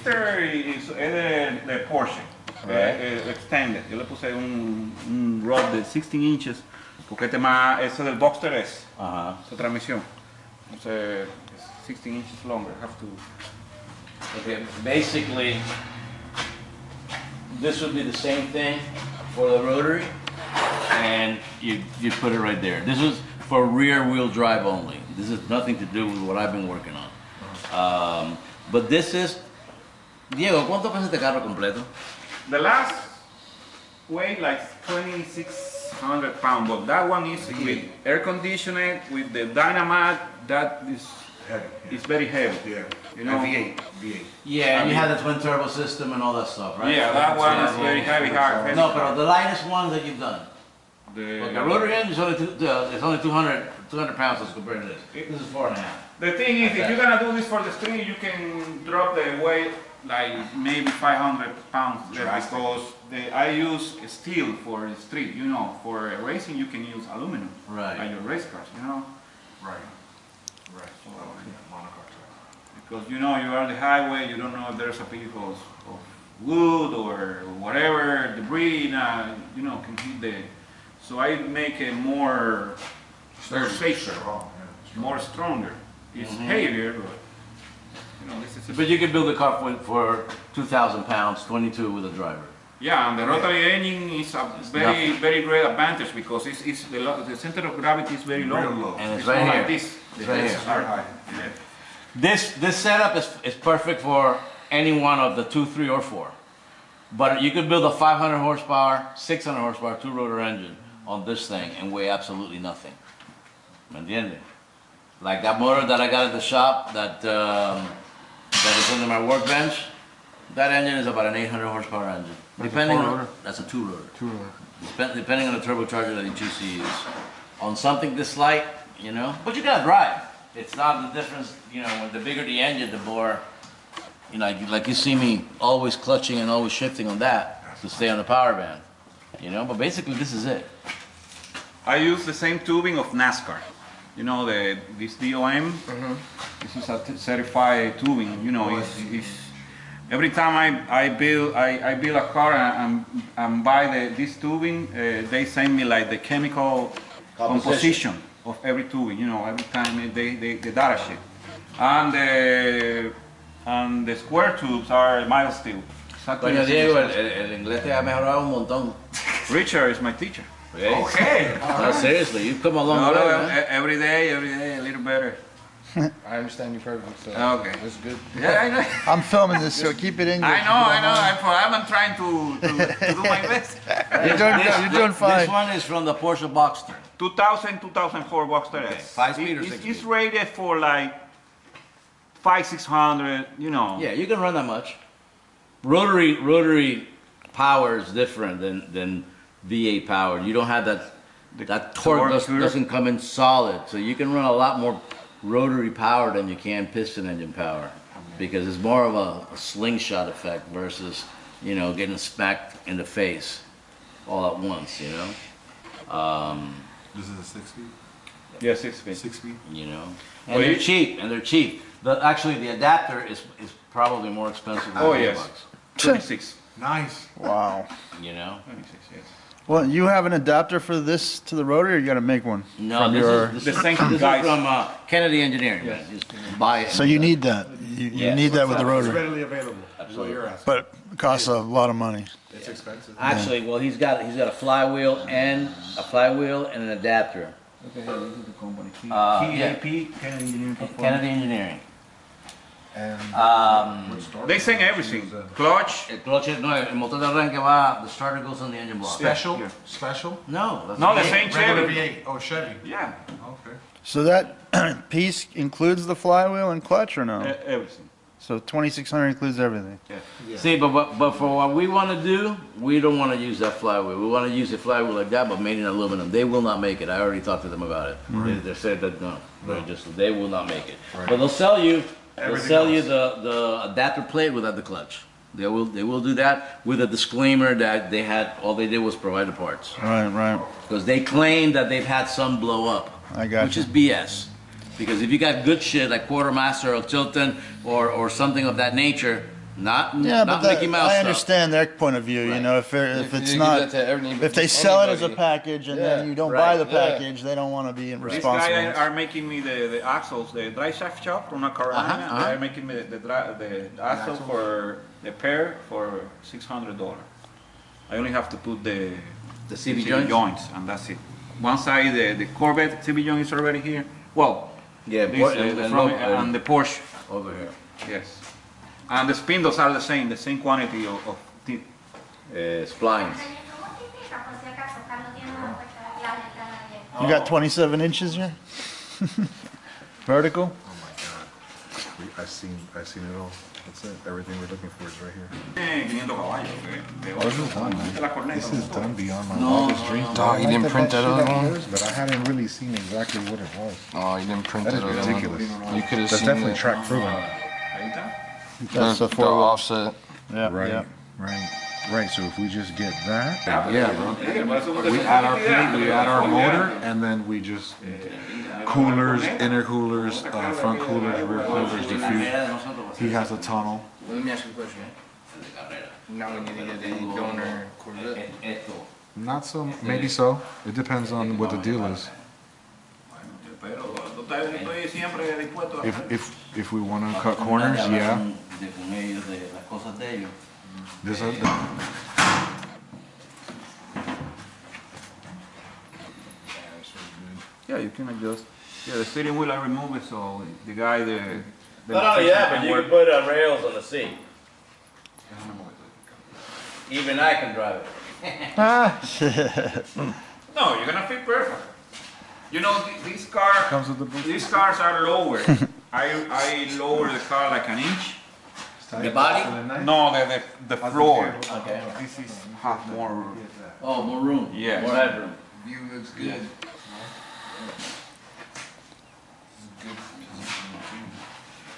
blister es de Porsche, extended. Yo le puse un rod de 16 inches porque ese del Boxster es esa transmisión. Entonces, 16 inches longer. I have to. Okay, basically, this would be the same thing for the rotary, and you put it right there. This is for rear wheel drive only. This has nothing to do with what I've been working on. But this is, Diego, ¿cuánto pesa este carro completo? The last weighed like 2,600 pounds, but that one is with air conditioning, with the dynamite. That is heavy. It's very heavy. Yeah. You know. V8. Yeah, and you have the twin turbo system and all that stuff, right? Yeah, that one is very heavy, hard. No, but the lightest ones that you've done. The rotary engine is only it's only 200 pounds as compared to this. This is 4.5. The thing is, if you're gonna do this for the street, you can drop the weight like maybe 500 pounds because I use steel for the street. You know, for racing you can use aluminum, right? Like your race cars, you know. Right. So, because you know you are on the highway, you don't know if there's a piece of wood or whatever debris, you know, can hit the. So I make it more safer, more stronger. It's heavier, but you know this is. But you can build a car for 2,000 pounds, 22 with a driver. Yeah, and the rotary engine is a very great advantage because the center of gravity is very low. And it's right here. Like this. It's right here. High. Yeah. This setup is perfect for any one of the 2, 3, or 4. But you could build a 500 horsepower, 600 horsepower, 2-rotor engine on this thing and weigh absolutely nothing. ¿Me entiendes? Like that motor that I got at the shop that is under my workbench, that engine is about an 800 horsepower engine. Depending on, that's a 2-rotor. Depending on the turbocharger that you choose to use. On something this light, you know, but you gotta drive. It's not the difference, you know, when the bigger the engine, the more, you know, like you see me always clutching and always shifting on that to stay on the power band, you know, but basically this is it. I use the same tubing of NASCAR. You know, this DOM, this is a certified tubing, you know, it's every time I build a car and buy this tubing, they send me like the chemical composition of every tubing, you know, every time the data sheet. And the square tubes are mild steel. Coño, Diego, el inglés te ha mejorado un montón. Richard is my teacher. Okay. No, seriously, you've come a long way, man. Every day, a little better. I understand you perfectly, so okay. That's good. Yeah, I know. I'm filming this, so keep it English. I know. I'm trying to do my best. You're doing fine. This one is from the Porsche Boxster. 2004 Boxster S. 5-speed or 6-speed? It's rated for like 500-600, you know. Yeah, you can run that much. Rotary power is different than V8 power. You don't have that torque doesn't come in solid, so you can run a lot more rotary power than you can piston engine power because it's more of a slingshot effect versus, you know, getting smacked in the face all at once, you know. This is a 6-speed? Yeah, 6-speed. 6-speed? You know, and they're cheap. Actually, the adapter is probably more expensive than $100. 26. Nice. Wow. You know. 26, yes. Well, you have an adapter for this to the rotary, or you got to make one? No, this is from Kennedy Engineering. Yeah. Just buy it. So you need that. You need that with the It's rotary. readily available. Absolutely. But it costs a lot of money. It's expensive. Actually, well, he's got a flywheel and an adapter. Okay, this is the company. KEAP, Kennedy Engineering. Kennedy Engineering. And they sing everything. Clutch. El clutch, no, el motor de arranque va, the starter goes on the engine block. special? Yeah. Special? No, that's No, the V8. same Regular Chevy. V8. Oh, Chevy. Yeah, Okay. So that piece includes the flywheel and clutch, or no? everything. So 2600 includes everything. Yeah. See, but for what we want to do, we don't want to use that flywheel. We want to use a flywheel like that, but made in aluminum. They will not make it. I already talked to them about it. They said that no, they will not make it. Right. But they'll sell you. Everything They'll sell you else. the adapter plate without the clutch. They will do that with a disclaimer that they had all they did was provide the parts. Right. Because they claim that they've had some blow up, I got which you. is BS. Because if you got good shit like Quartermaster or Tilton or something of that nature, Not but Mickey Mouse I stuff. understand their point of view, you Right. know, if You it's give not, that to if they sell it as a anybody. package and then Yeah, you don't right, buy the yeah. package, they don't want to be These responsible. guys are making me the axles, the drive shaft shop from a Carolina. They are making me the axle for the pair for $600. I only have to put the CB joints, and that's it. One side, the Corvette CB joint is already here. Well, Yeah, this, and the Porsche, over here. yes. And the spindles are the same quantity of teeth. Splines. You got 27 inches here? Vertical? Oh my God. I've seen it all. That's it. Everything we're looking for is right here. 500 caballos. This is done, man. This is done beyond my wildest dreams. Dog, you didn't print that other one? But I hadn't really seen exactly what it was. Oh, you didn't print That that is other ridiculous. one. You could have That's seen definitely the, track proven. Ahí está. That's the, a the four-wheel. offset. Yeah, Right, yeah. right. So if we just get that, Yeah, bro. we add our plate, we add our motor, and then we just coolers, intercoolers, front coolers, rear coolers, diffuse. He has a tunnel. Let me ask you a question. Now we need to get a donor Corvette. Not so, maybe so. It depends on what the deal is. If we want to cut corners, yeah. This is Yeah, you can adjust. Yeah, the steering wheel I remove it so the guy the Not only that, but you can put rails on the seat. Even I can drive it. No, you're gonna fit perfect. You know these cars. comes with the boot. These cars are lower. I lower the car like an inch. The body? No, the floor. Okay. This is half more. Oh, more room. Yes. More headroom. View looks good.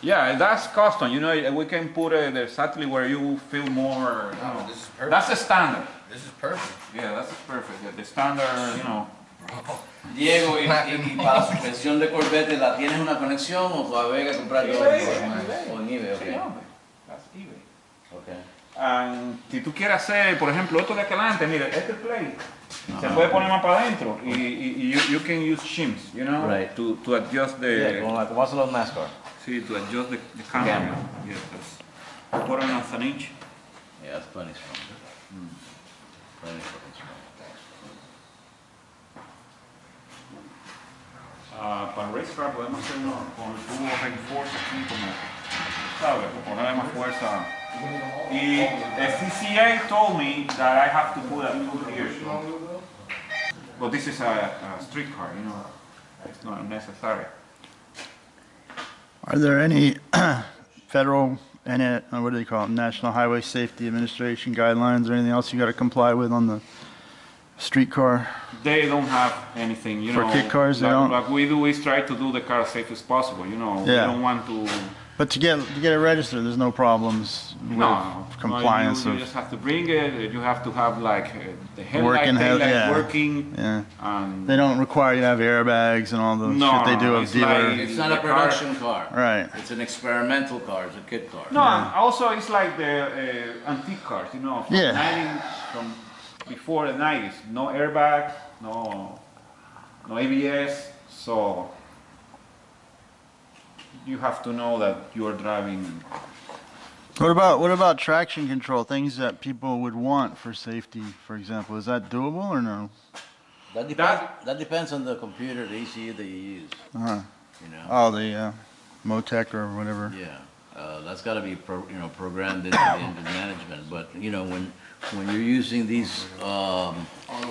Yeah, that's custom. You know, we can put it exactly where you feel more. Oh, this is perfect. That's the standard. This is perfect. Yeah, that's perfect. The standard, you know. Diego, y para la suspensión de Corvette, ¿la tienes una conexión o todavía hay que comprar todo? O en eBay, Sí, ok. hombre. That's eBay. Okay. Si tú quieres hacer, por ejemplo, esto de aquí adelante, mira, este plate se puede poner más para adentro y you can use shims, you know, Right. to adjust the, Como hace los NASCAR. sí, to adjust the camera. Camera. Yes, that's 1/4 inch. Yeah, that's plenty strong. Plenty fucking strong. Para el race car podemos hacer uno con el tubo reinforce aquí como, ¿sabes? Para ponerle más fuerza. Y the CCA told me that I have to put a tube here. But this is a street car, you know. It's not necessary. Are there any federal, and what do they call it, National Highway Safety Administration guidelines or anything else you got to comply with on the street car? They don't have anything, you For know. kit cars, they like, don't? Like we do is try to do the car as safe as possible, you know. Yeah. We don't want to. But to get it registered, there's no problems with No, compliance you of just have to bring it. You have to have like the headlight, Working head- taillight yeah. working. yeah. And They don't require you to have airbags and all the No, shit they do no, of it's dealer. like- It's not a The car- production car. Right. It's an experimental car. It's a kit car. no, and also it's like the antique cars, you know, from Yeah. 90s, from before the 90s. No airbag, no ABS, so you have to know that you are driving. What about traction control? Things that people would want for safety, for example. Is that doable or no? That depends on the computer, the ECU that you use. Uh-huh. You know. Oh, the Motec or whatever. Yeah, that's got to be programmed into the engine management. But you know, when you're using these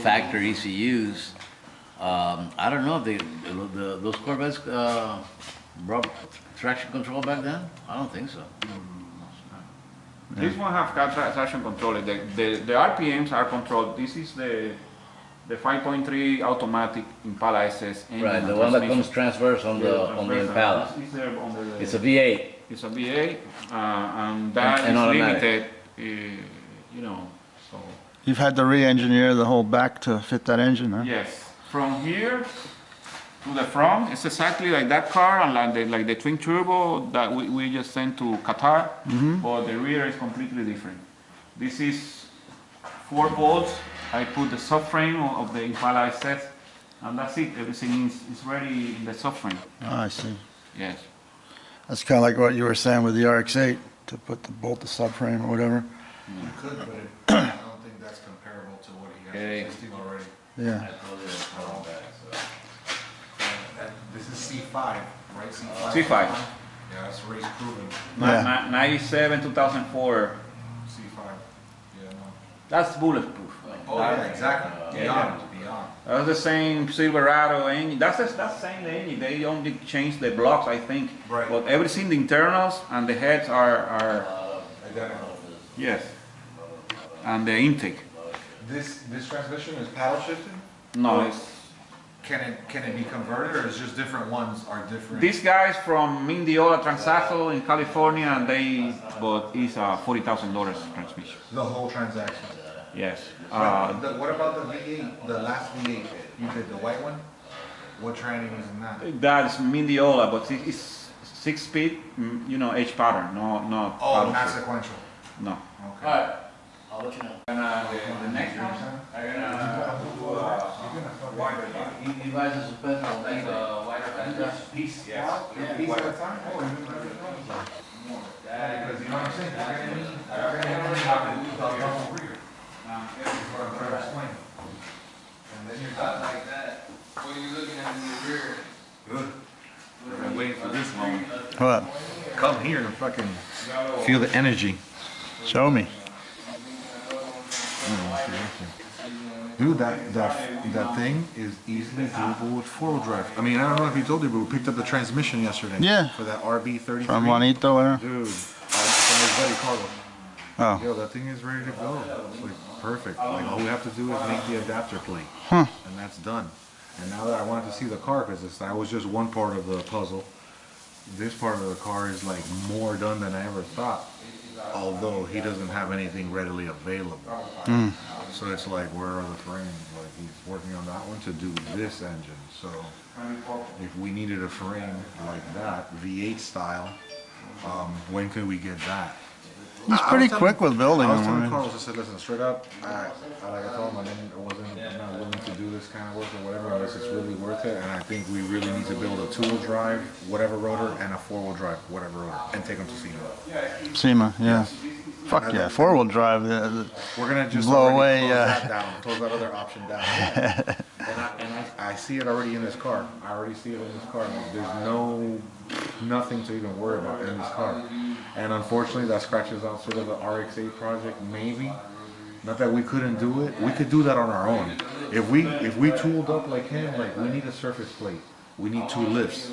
factory ECUs, I don't know if those Corvettes brought traction control back then. I don't think so. This one have traction control. The RPMs are controlled. This is the 5.3 automatic Impala SS engine. Right, the and one that transmission. comes transverse on the Impala. It's there on the- It's a V8. It's a V8, and that And is automatic. limited, you know, so, You've had to re-engineer the whole back to fit that engine, huh? yes. From here to the front. It's exactly like that car and like the twin turbo that we just sent to Qatar, but the rear is completely different. This is 4 bolts. I put the subframe of the Impala SS, and that's it. Everything is ready in the subframe. Oh, I see. Yes. That's kind of like what you were saying with the RX-8, to put the bolt the subframe or whatever. You could, but I don't think that's comparable to what he Okay. has existing already. Yeah. This is C5, right? C5. C5. Yeah, that's race proven. Yeah. 97, 2004. C5. Yeah, no. That's bulletproof. Oh, yeah, exactly. Beyond. That's the same Silverado engine. That's the same engine. They only changed the blocks, I think. Right. But everything, the internals and the heads are Identical. yes. And the intake. This transmission is paddle shifted? No, it's Can it be converted, or is just different ones are different? these guys from Mimea Transaxle in California, and but it's a $40,000 transmission. The whole transaction. Yes. What about the V8, the last V8 you did, the white one? What training is in that? That is Mimea, but it's 6-speed, H pattern, no. Oh, paddle not shift. sequential. No. Okay. Alright, I'll let you know. The next one, I'm gonna do You guys are suspension, I'll take wider piece. Yes. Piece at a time? Oh, because you know what I'm saying? You're gonna need how to do the double rear. That's what I'm trying to explain. And then you're done. Like that. What are you looking at in the rear? Good. I've been waiting for this moment. What? Come here and fucking feel the energy. Show me. Dude, that thing is easily doable with 4-wheel drive. I mean, I don't know if he told you, but we picked up the transmission yesterday. Yeah. For that RB33. From Juanito, whatever. Dude, from his buddy Carlos. Oh. Yo, that thing is ready to go. It's like perfect. Like all we have to do is make the adapter plate, Huh. and that's done. And now that I wanted to see the car, because that was just one part of the puzzle, this part of the car is like more done than I ever thought. Although he doesn't have anything readily available, so it's like, where are the frames? Like he's working on that one to do this engine. So if we needed a frame like that, V8 style, when could we get that? He's pretty quick with building I was them. telling right? Carlos, I said, listen, straight up, like I told him, I'm not willing to do this kind of work or whatever unless it's really worth it. And I think we really need to build a 2-wheel drive, whatever rotor, and a 4-wheel drive, whatever rotor, and take them to SEMA. SEMA, yeah. Fuck yeah, 4-wheel drive. We're gonna just Blow already away, close that down, close that other option down. and I see it already in this car. I already see it in this car. There's nothing to even worry about in this car. And unfortunately, that scratches out sort of the RX-8 project, maybe. Not that we couldn't do it. We could do that on our own. If we tooled up like him, like we need a surface plate. We need 2 lifts.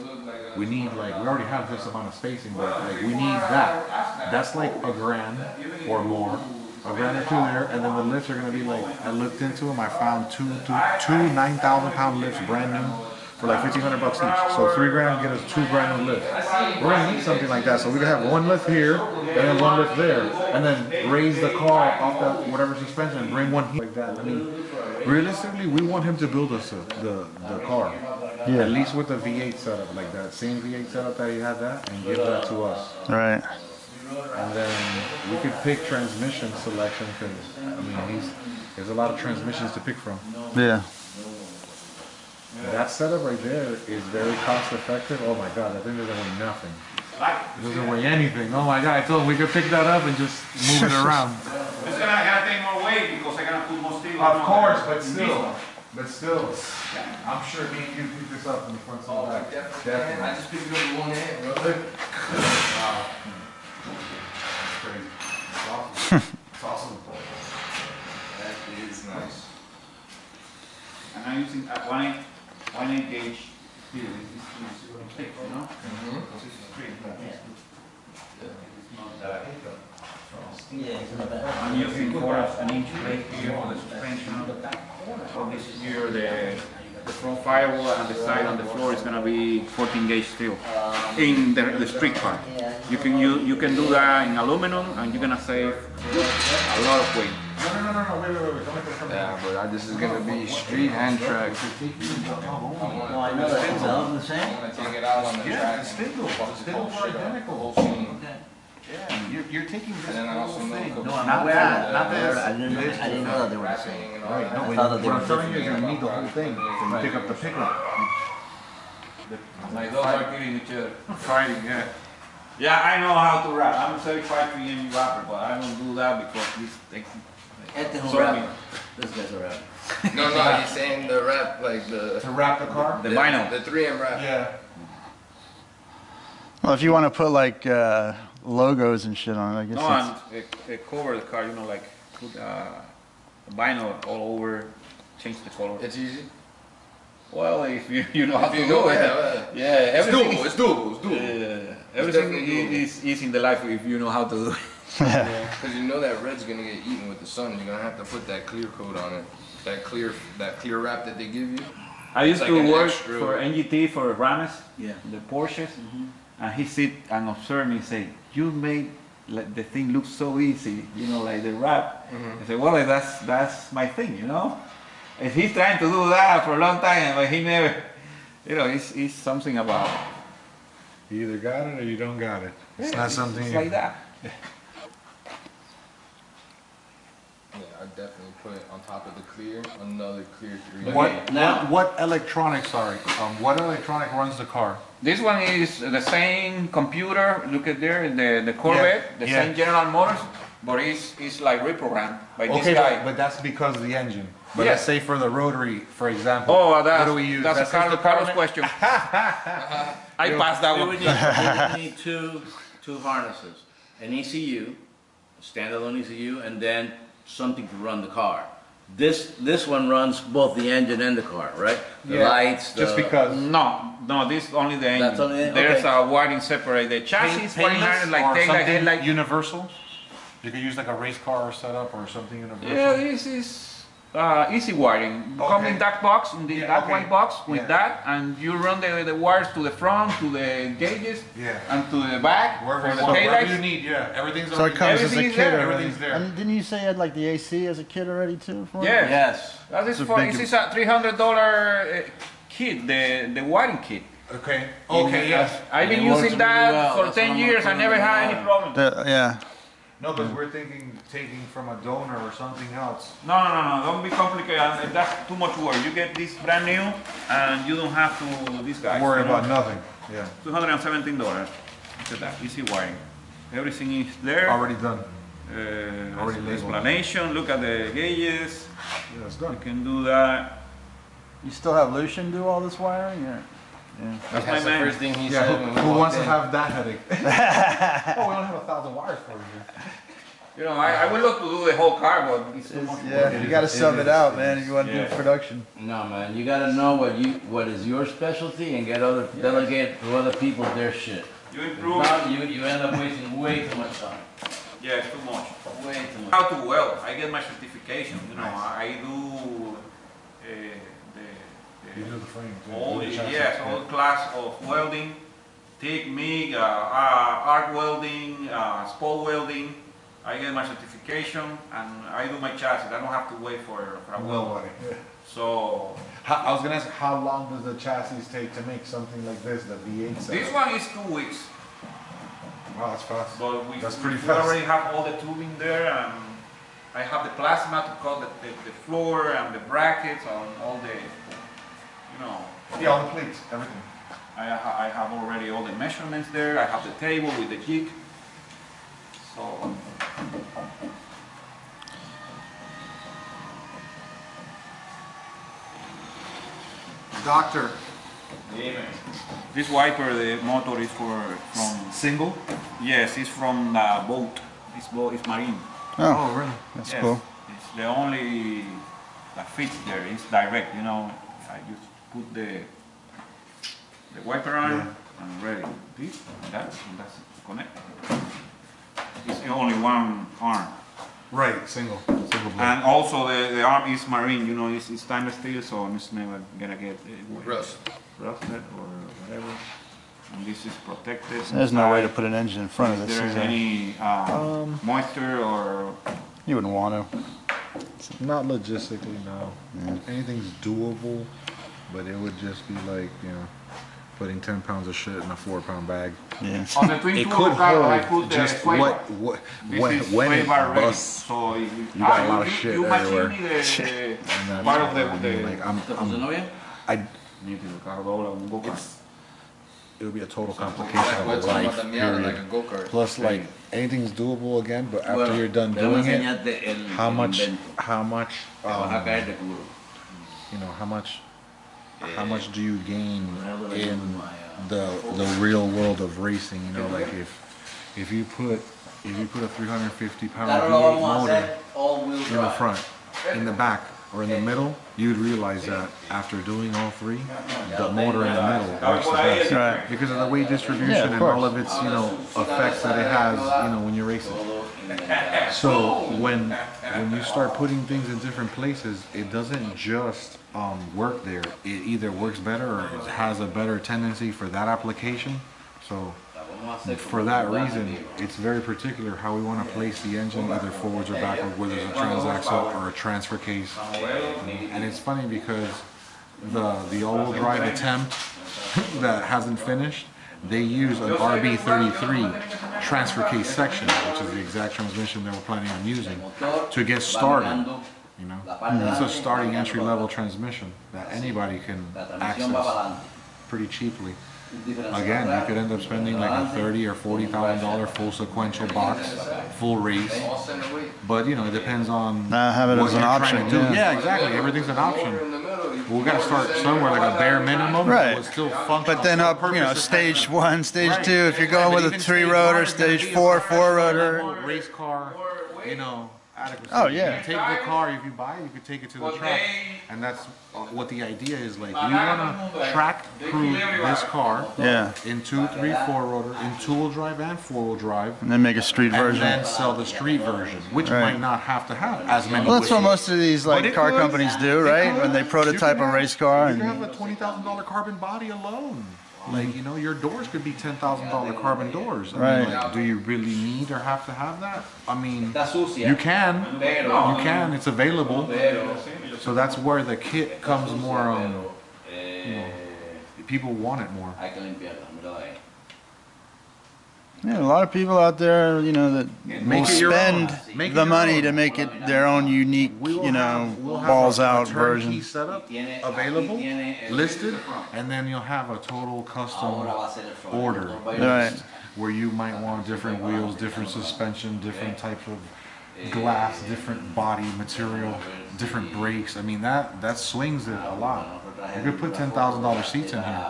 We need we already have this amount of spacing, but like we need that. That's like $1,000 or more. $1,000 or 2 there, and then the lifts are gonna be like, I looked into them, I found two 9,000-pound lifts brand new for like $1,500 each. So $3,000 get us 2 brand new lifts. We're gonna need something like that. So we could have 1 lift here and then 1 lift there, and then raise the car off that whatever suspension and bring 1 here like that. I mean, realistically, we want him to build us the car. Yeah. At least with the V8 setup, like that same V8 setup that he had that, and give that to us. Right. And then we could pick transmission selection because I mean there's a lot of transmissions to pick from. Yeah. That setup right there is very cost effective. Oh my god, that thing doesn't weigh nothing. It doesn't weigh anything. Oh my god, I told him we could pick that up and just move it around. It's gonna take more weight because I'm gonna put more steel. Of course, but still, I'm sure me and you pick this up in the front and the back. Definitely. I just picked it up with 1 hand, bro. Wow. That's crazy. It's awesome. It's awesome. That is nice. And I'm using a 1/8 gauge steel. It's thick, you know? Because it's straight, but it's not that. I'm using 1/4 plate here for the suspension. So this here, the front firewall and the side on the floor is gonna be 14 gauge steel in the street part. You can do that in aluminum, and you're gonna save a lot of weight. No, no, wait. Yeah, but this is gonna be street and track. Well, I know that it's all the same. I'm gonna take it out on the Yeah, track. the spindles are identical. Whole scene. Yeah, you're taking this And then I whole also know thing. the- No, I'm Not aware. that, not this. I didn't know that they were the same. Wrapping and all Right, that. no, I but thought that they what were I'm telling you is different. you need the whole thing, so you pick up the pickup. My dogs are killing each other. Fighting, yeah. Yeah, I know how to wrap. I'm a certified 3M rapper, but I don't do that because this takes. Este es un So rapper. This guy's a rapper. No, he's saying the wrap, like the To wrap the car? The vinyl. The 3M wrap. Yeah. Well, if you want to put like logos and shit on it, I guess No, that's, and cover the car, you know, like put vinyl all over, change the color. It's easy. Well, if you know how to If you do know it. it, Yeah, It's everything. doable. It's doable. It's doable. Everything definitely doable. is easy in the life if you know how to do it. Because you know that red's gonna get eaten with the sun. You're gonna have to put that clear coat on it. That clear wrap that they give you. I used It's to like an work extra- for NGT for Rames, Yeah. the Porsches, and he sit and observe me and say, "You made like, the thing look so easy, you know, like the wrap." I said, "Well, that's my thing, you know. If he's trying to do that for a long time, but he never, you know, it's something about You either got it or you don't got it. It's not something. it's like that." Yeah, I definitely put on top of the clear another clear 3. What electronics are? What electronic runs the car? This one is the same computer. Look at there, the Corvette, the yeah. same General Motors, but it's like reprogrammed by this Okay, guy. but that's because of the engine. But Yeah. let's say for the Rotary, for example. Oh, what do we use? that's a Carlos department? question. I passed that We one. would need two harnesses, an ECU, a standalone ECU, and then something to run the car. This one runs both the engine and the car, right? The Yeah, lights. Just the- because. No, this is only the engine. That's only the- There's okay. a wiring separate. The chassis, Painless like or take like something headlight. universal? You could use like a race car setup or something universal. Yeah, this is easy wiring. Okay. Come in that box, in Yeah, that okay. white box with Yeah. that, and you run the wires to the front, to the gauges, Yeah. and to the back Wherever, for the wherever you taillights. need, yeah. Everything's so it already comes there. as a Everything is kit there, already. everything's there. And didn't you say you had like the AC as a kit already too? For it? Yeah. Yes. That is It's a for big- this is a $300 kit, the wiring kit. Okay. Okay. Yes. I've been And it works using really that well. for That's 10 what I'm years. I looking never at had now. any problem. Yeah. No, because we're thinking taking from a donor or something else. No, don't be complicated. That's too much work. You get this brand new, and you don't have to this guy. Worry about nothing. Yeah. $217. Look at that. Easy wiring. Everything is there. Already done. Already explanation. Look at the gauges. Yeah, it's You done. can do that. You still have Lucian do all this wiring? Yeah. That's my That's the man. first thing he Yeah. said when we Who walked wants to in. have that headache? Oh, we only have 1,000 wires for you. You know, I would love to do the whole car, but it's too much work. Yeah, you got to sub it out, man, if you want to Yeah. do production. No, man. You gotta know what is your specialty and delegate to other people their shit. You If improve. not, you end up wasting way too much time. Yeah, it's too much. Way too much. How to weld? I get my certification. You know, Nice. I do You do the frame. too. all You do the chassis. yes, all class of welding, TIG, MIG, arc welding, spot welding. I get my certification and I do my chassis. I don't have to wait for a No weld. way. So I was gonna ask, how long does the chassis take to make something like this, the V8 setup? this one is 2 weeks, Wow, that's fast. but That's pretty we fast. already have all the tubing there, and I have the plasma to cut the floor and the brackets and all the, you know. Yeah, all the plates, everything. I have already all the measurements there. I have the table with the jig. So Doctor, this wiper, the motor is from single? yes, it's from the boat. This boat is marine. Oh, really? that's Yes, cool. it's the only that fits there. It's direct. You know, I just put the wiper on and ready. This and that's connected. It's only one arm. Right, single blade. And also the arm is marine, you know, it's stainless steel, so it's never gonna get Rust. rusted or whatever. And this is protected. There's no way to put an engine in front of If this. there's is there? any moisture or You wouldn't want to. Not logistically, no. Anything's doable, but it would just be like, you know, putting 10 pounds of shit in a 4-pound bag. Yeah. On the twin It turbo could car, I hold put the just sway bar. when This is it sway bar ready. busts. So you got a lot of shit you everywhere. machine the And that's part of what I the mean, like, ¿Te funcionó bien? nítido, carro dobla un go-kart. it would be a total complication We're of talking life. about the Miata like a Period. go-kart. Plus, like anything's doable again, but after Bueno, you're done déjame doing it, enseñarte el how much, invento. how much, Te vas a caer de culo. you know, how much do you gain in the real world of racing? You know, like if you put a 350-pound Claro, lo V8 vamos a motor hacer all-wheel in the drive. front, in the back, or in the middle, you'd realize that after doing all three, the motor in the middle works the best. Right. Because of the weight distribution Yeah, of and course. all of its, you know, effects that it has, you know, when you're racing. So when you start putting things in different places, it doesn't just work there. It either works better or it has a better tendency for that application. So for that reason, it's very particular how we want to place the engine, either forwards or backward, whether it's a transaxle or a transfer case. And it's funny because the all-wheel drive attempt that hasn't finished, they use an RB33 transfer case section, which is the exact transmission that we're planning on using to get started. You know, it's a starting entry-level transmission that anybody can access pretty cheaply. Again, you could end up spending like a $30,000 or $40,000 full sequential box, full race. But you know, it depends on Have it what as an you're option. trying to do. Yeah. Yeah, exactly. Everything's an option. Well, we got to start somewhere, like a bare minimum. Right. But still functional. But then up, you know, stage 1, stage Right. 2, if you're going But with a even 3 stage rotor, one is gonna stage be a 4, professional 4 rotor. level race car, you know, adequacy. Oh, yeah. You take the car, if you buy it, you could take it to the track. And that's what the idea is. Like, we want to track prove this car Yeah. in 2, 3, 4 rotor, in 2-wheel drive and 4-wheel drive. And then make a street And version. then sell the street version, which Right. might not have to have as many. Well, that's what whistles. most of these But like it car could. companies do, It right? could. When they You prototype could a have- race car You could and have a $20,000 carbon body alone. Like, you know, your doors could be $10,000 carbon doors. I mean, Right. like, do you really need or have to have that? I mean, Está sucia. you can. You can. It's available. So that's where the kit comes more. You know, people want it more. Hay que limpiarla, mírala ahí. yeah, a lot of people out there, you know, that Make will it your spend own. Make it the your money own. to make it their own unique, you know, balls out turnkey version. setup available, listed, and then you'll have a total custom Ahora va a ser el front. order. Right. Where you might want different wheels, different suspension, different types of glass, different body material, different brakes. I mean, that swings it a lot. You could put $10,000 seats in here.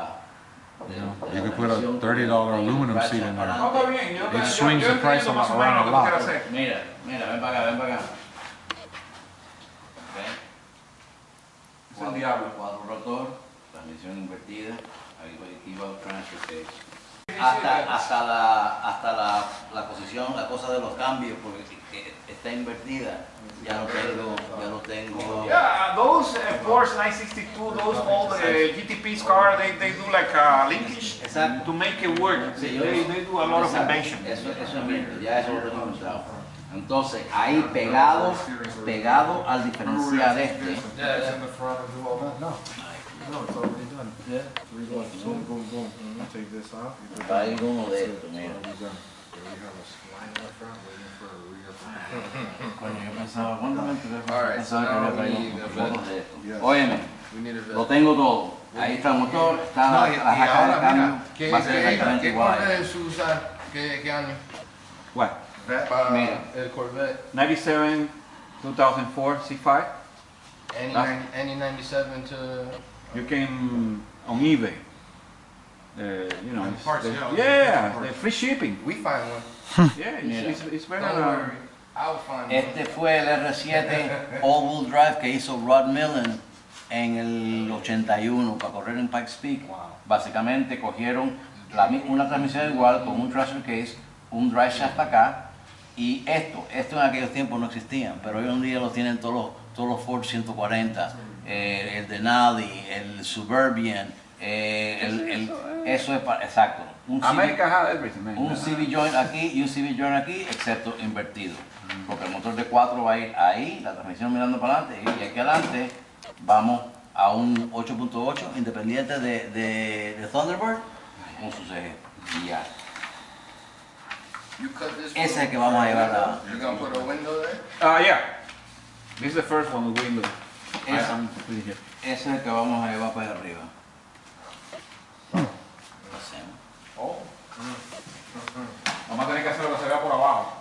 You know, you could put a $30 aluminum seat in there. No, está bien, yo It swings the price entiendo más o around menos a lo que lot. tú quieres hacer. Mira, ven para acá, ven para acá. Es el diablo. Cuatro rotor, transmisión invertida, aquí va el transfer case. Hasta la posición, la cosa de los cambios, porque está invertida. Ya lo tengo. Yeah, those Porsche 962, those old GTP's car, they do like a linkage Exacto. to make it work. Sí, They do a lot of Exacto. invention. Eso es invento, ya eso lo tengo inventado. Entonces, ahí pegado al diferencial este. Yeah, it's in the front and do all that. No, it's already done. Yeah. Boom, boom, boom. Take this off. Está ahí uno de estos, mira. Coño, yo pensaba, ¿cuánto me Alright, pensaba que now había we traído need a fotos vet. de esto? Óyeme, We need a vet. lo tengo todo. Ahí está el motor, está No, la y jaca de ahora, cambio, mira, ¿qué va a ser exactamente qué igual. Corvette se usa? ¿Qué año? What? Para Mira. el Corvette. 97, 2004 C5. Any 97 to... You can on eBay. You know, And parts, the free shipping. We find one. Yeah, Mira. it's better Don't than. worry. I'll find one. Este fue el R7 all-wheel drive que hizo Rod Millen en el 81 para correr en Pikes Peak. Básicamente cogieron una transmisión igual con un transfer case, un drive shaft acá y esto en aquellos tiempos no existían, pero hoy en día lo tienen todos los Ford 140, el Denali, el Suburban, Eso es exacto. Un America has everything, man. un CV joint aquí y un CV joint aquí, excepto invertido. Porque el motor de 4 va a ir ahí, la transmisión mirando para adelante, y aquí adelante vamos a un 8.8 independiente de Thunderbird con sus ejes. Y ya. You cut this Ese es el que one vamos a right llevar here, a... You're gonna put a window there? Yeah. This is the first one with window. Ese, I'm completely here. ese es el que vamos a llevar para allá arriba. Hacemos. Oh. Vamos a tener que hacerlo que se vea por abajo.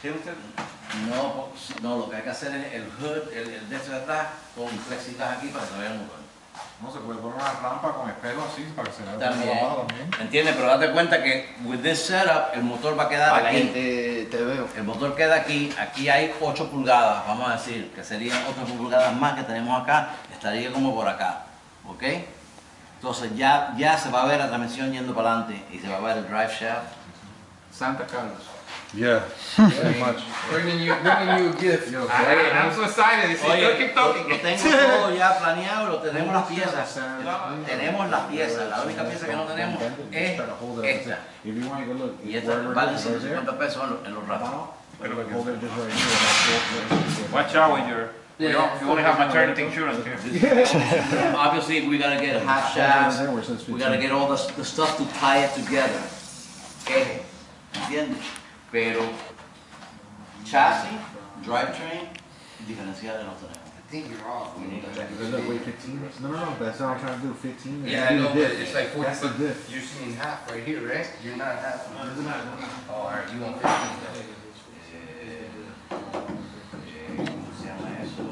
Tilted. No, lo que hay que hacer es el hood, el de este de atrás, con plexiglas aquí para que se vea el motor. No se puede poner una rampa con espejo así para que se vea por También, abajo también. ¿entiendes? Pero date cuenta que with this setup el motor va a quedar aquí. te veo. El motor queda aquí, aquí hay 8 pulgadas, vamos a decir, que serían 8 pulgadas más que tenemos acá, estaría como por acá, ¿ok? Entonces ya se va a ver la transmisión yendo para adelante y se va a ver el drive shaft. Santa Carlos. Yeah, pretty much. Bringing you a gift. I'm so excited. Oye, Keep lo talking. tengo todo ya planeado, lo tenemos las piezas. Tenemos las piezas, la única pieza que no tenemos es esta. If you want to go look, Y esta vale 150 pesos en los rastros. hold it just right here. Watch out with your. You only have maternity insurance here. Obviously, we gotta get half shafts, we gotta get all the stuff to tie it together. Eje, ¿entiendes? Pero chasis, drivetrain, diferenciales no tenemos. I think you're off. We need to check Does that weigh 15? No, that's what I'm trying to do, 15. Yeah, I know, but it's like 40, That's the but diff. you're seeing half right here, right? You're not half. Oh, alright, you want 15 then. ¿Cómo se llama eso?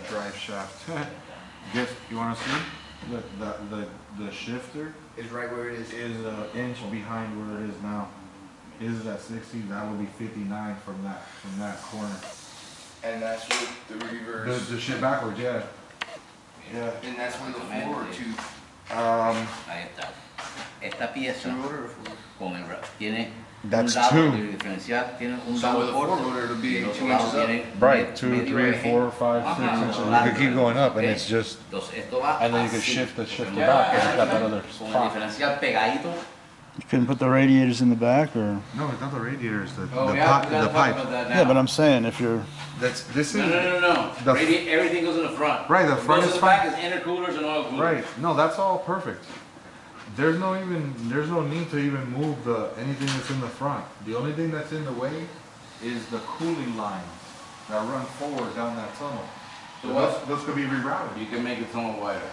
Drive shaft. Just, you want to see? Look, the shifter It's right where it is. is an inch behind where it is now. His is at 60, that would be 59 from that corner. And that's with the reverse. The shit backwards, yeah. Yeah. And that's with the 4 or 2. Ahí está. Esta pieza con el tiene That's un lado two. del diferencial, tiene un So lado with a 4 corto motor, it'll y be el 2 otro inches lado up. tiene Right, 2, medio 3, eje. 4, 5, 6 Ajá, inches. You largo. could keep going up, and Ok. it's just. Entonces esto va And then you could así. shift the Porque back, and you got that other con el spot. diferencial pegadito. You couldn't put the radiators in the back, or? No, it's not the radiators, the Oh, yeah, we gotta the talk pipe. about that now. Yeah, but I'm saying if you're, This is No. The- Everything goes in the front. Right, the What front goes is in the back fine. is intercoolers and oil coolers. right. No, that's all perfect. There's no need to even move anything that's in the front. The only thing that's in the way is the cooling lines that run forward down that tunnel. So what? Those could be rerouted. You can make it somewhat wider.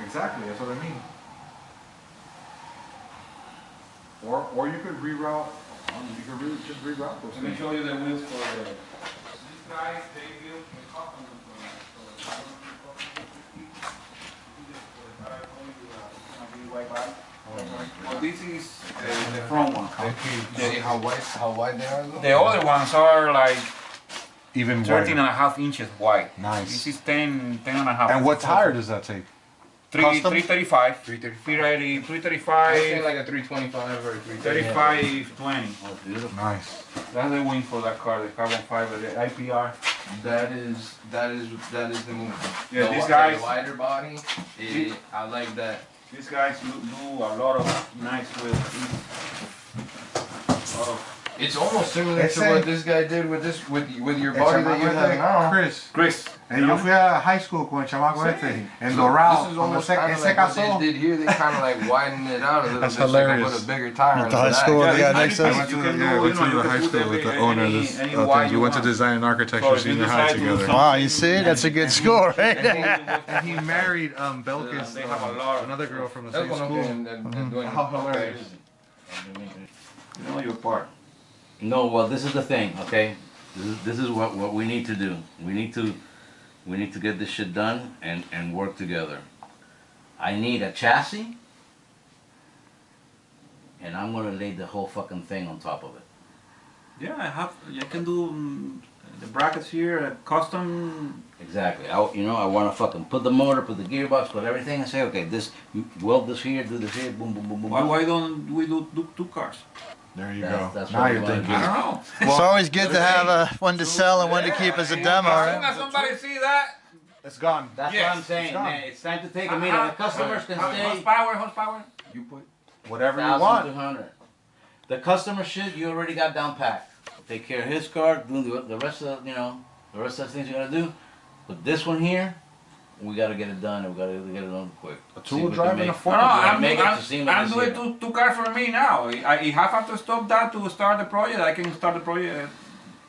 Exactly, that's what I mean. Or you could reroute. You could really just reroute those Let me things. show you the wheels for the. These guys, they built the custom well, this is the front one. See how wide they are though? The other ones are like Even 13 and a half inches wide. Nice. This is 10 and a half. And what tire does that take? Custom? 335. 330. 335. I think like a 325 or a 330. 3520. Oh, beautiful. Nice. That's the wing for that car, the carbon fiber, the IPR. That is the move. Yeah, The these wi- guys- the wider body. I like that. These guys do a lot of nice wheels. A lot of- It's almost similar Ese- to what this guy did with your body that you have now. Chris. Chris, And yo fui a high school con el chamaco este, en Dorado. This is Cuando almost se kind of like what they did here. They kind of like widened it out a little That's bit. So they can hilarious. put a bigger tire At the on high the school, back. yeah, this next is- to- I went to you the, can yeah, I do, went you know, to you the can high put school with the any- owner of this any thing. wide We you went to want. design and architecture So if you senior high decide to do together. wow, you see, that's a good score, right? And he married Belkis, They have a lot of- another girl from the That's same what I'm school. doing. How hilarious. You know your part. No, well, this is the thing, okay? This is what we need to do. We need to get this shit done and work together. I need a chassis, and I'm gonna lay the whole fucking thing on top of it. Yeah, I can do the brackets here, custom. Exactly. I want to fucking put the motor, put the gearbox, put everything, and say, okay, this, weld this here, do this here, boom, boom, boom, boom. boom. Why don't we do two cars? There you That's- go. that's Now what you're we wanna thinking. I don't know. It's always good to have one to sell and one to keep as a demo, As soon right? as somebody see that, It's gone. That's Yes, what I'm saying, it's gone. man. It's time to take a meeting. The customers can stay horsepower, you put. Whatever you want. 1,200. The customer shit, you already got down packed. Take care of his car, do the rest of the rest of the things you gotta do. But this one here, we gotta get it done. And we gotta get it done quick. A two-wheel drive and a No, four-wheel drive. Make it to SEMA I'm this doing year. two cars for me now. If I have to stop that to start the project, I can start the project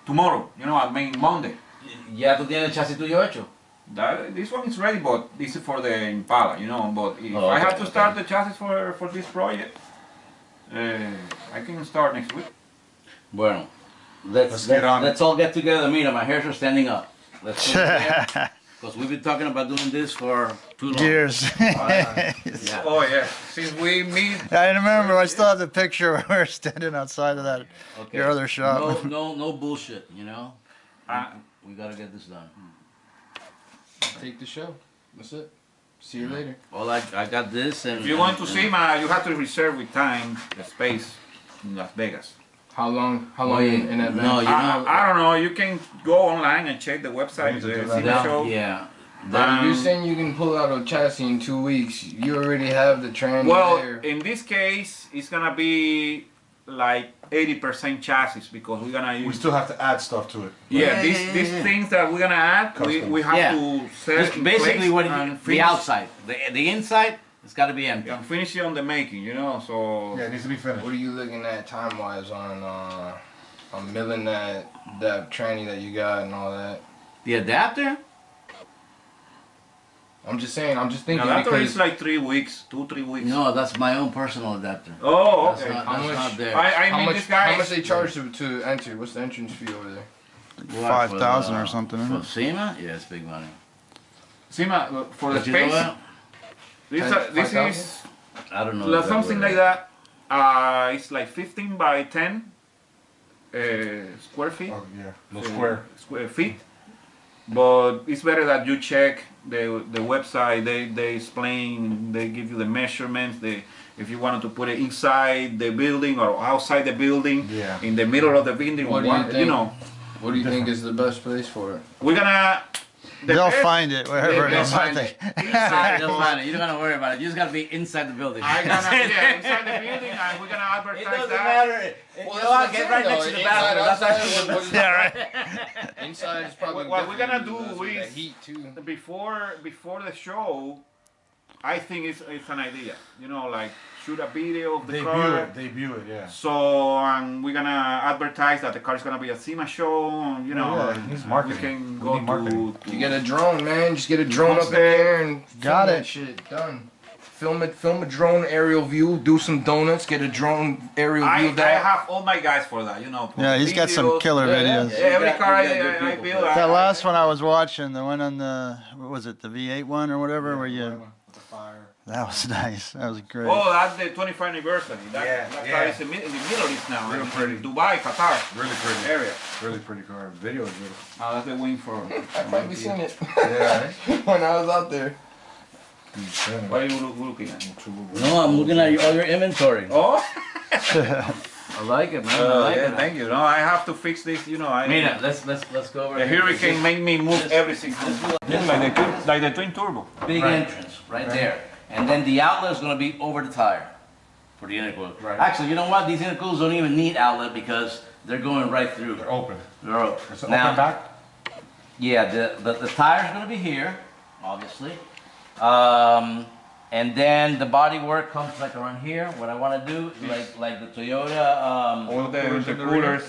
tomorrow. You know, I mean Monday. Ya tú tienes el chasis tuyo hecho. This one is ready, but this is for the Impala, you know. But if Oh, I okay, have to start the chassis for this project, I can start next week. Bueno, Let's get on it. let's all get together. Mira, my hairs are standing up. Let's go there. Because we've been talking about doing this for too long. Years. Yeah. Oh yeah, since we meet. I remember, I still have the picture where we're standing outside of that, Okay. your other shop. No bullshit, you know? Uh, We gotta get this done. Take the show. That's it. See you later. Well, I got this and... If you want to and- SEMA, you have to reserve with time the space in Las Vegas. How long Wait, in advance? no, you know... I don't know. You can go online and check the website. need to The do that. SEMA No, show. yeah. You're saying you can pull out a chassis in 2 weeks. You already have the tranny Well, there. in this case, it's gonna be like 80% chassis because we're gonna We use. still have to add stuff to it. Yeah, these things that we're gonna add, we have Yeah. to set Just in basically place what and the finish, outside. The inside, it's gotta be empty. and finish it on the making, you know. So Yeah, it needs to be finished. What are you looking at time wise on milling that tranny that you got and all that? The adapter? I'm just saying. I'm just thinking now that because is like 3 weeks, 2-3 weeks. No, that's my own personal adapter. Oh, That's okay. not, How that's much- not there. I how mean, much this guy. how much they charge to enter? What's the entrance fee over there? What, 5,000 for or the- something, isn't For SEMA? Yeah, it's big money. SEMA for the Did you know space. that? This 5,000? is I don't know. like exactly something what like it that. It's like 15 by 10 square feet. Oh, yeah. No square. Square feet. But it's better that you check the website. They explain. They give you the measurements. If you wanted to put it inside the building or outside the building, Yeah. in the middle of the building, What do you think? know, What do you think is the best place for it? we're gonna. the They'll best- find it wherever it They'll is, find aren't they? is. They'll find it. You don't gotta worry about it. You just gotta be inside the building. I gonna yeah, inside the building, and we're gonna It advertise doesn't that. matter. You know what? Get right next to the bathroom. That's actually what Yeah, right. Inside is probably What we're gonna different do with the is- heat too. Before the show, I think it's an idea. You know, like shoot a video of the car. Debut it, yeah. So we're gonna advertise that the car is gonna be a SEMA show. You know, Yeah, and needs we marketing. can We go need marketing. to You get a drone, man. Just get a drone up in the air and Got film it. that shit. Done. Film a drone aerial view. Do some donuts. Get a drone aerial view I of that. have all my guys for that. You know. Yeah, he's got some videos. killer Yeah, videos. Yeah, every You got- car you got good I people build. for That last one I was watching, the one on the, what was it, the V8 one or whatever, where you, With the fire. that was nice. That was great. Oh, that's the 25th anniversary. That Yeah, car yeah. is in the Middle East now. Real in pretty. Dubai, Qatar Really pretty. area. Really pretty car. Video is beautiful. Oh, that's the wing for. I probably seen it Yeah. when I was out there. What are you looking at? No, I'm looking at all your inventory. Oh, I like it, man. I like yeah, it. thank you. No, I have to fix this. You know, Mira, let's go over the here. hurricane made me move everything. This Like the twin turbo. big entrance right there, and then the outlet is gonna be over the tire for the intercooler. Right. Actually, you know what? These intercoolers don't even need outlet because they're going right through. They're open. They're open. It's an Now, open back. yeah, the tire's gonna be here, obviously. And then the body work comes like around here. What I want to do, like the Toyota. All the coolers in the coolers.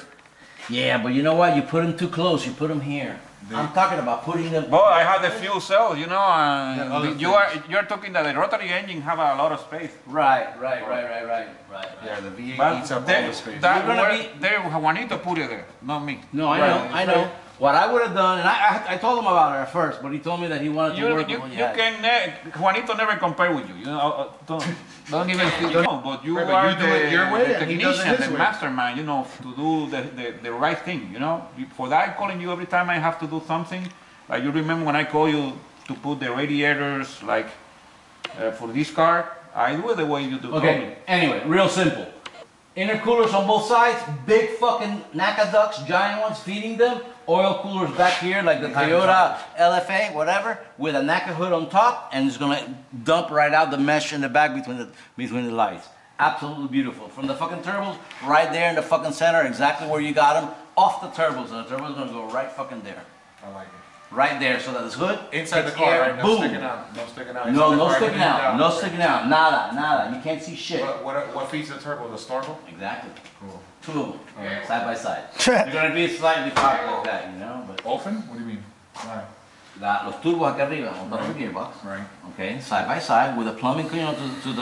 Yeah, but you know what? You put them too close. You put them here. I'm talking about putting them. Well, I have the fuel cells, you know, other and you're talking that the rotary engine have a lot of space. Right. Yeah, the V8 But eats up all they- the space. that You're gonna where, there, Juanito put it there, not me. No, I know. What I would have done, and I told him about it at first, but he told me that he wanted to You work with what you can Juanito never compare with you. You know, don't even no, but you Right, but are you do it your way the and he does it technician, his the way. mastermind. You know, to do the right thing. You know, for that I'm calling you every time I have to do something. Like you remember when I call you to put the radiators, like for this car, I do it the way you do. Okay, anyway, real simple. Intercoolers on both sides, big fucking NACA ducts, giant ones feeding them. Oil coolers back here, like the Toyota LFA, whatever, with a NACA hood on top, and it's gonna dump right out the mesh in the back between the lights. Absolutely beautiful. From the fucking turbos, right there in the fucking center, exactly where you got them, off the turbos, and the turbo's gonna go right fucking there. I like it. Right there, so that this hood Inside the hits car, air, right? No boom. sticking out. No sticking out. No, Inside the no car, sticking everything out. down. No sticking out. Nada, nada. You can't see shit. What feeds the turbo? The snorkel? Exactly. Cool. Two of them, side by side. They're gonna be slightly cocked like that, you know, but Open? What do you mean? Why? los turbos acá arriba, on top of the gearbox. Right. Okay, side by side with the plumbing, you know, to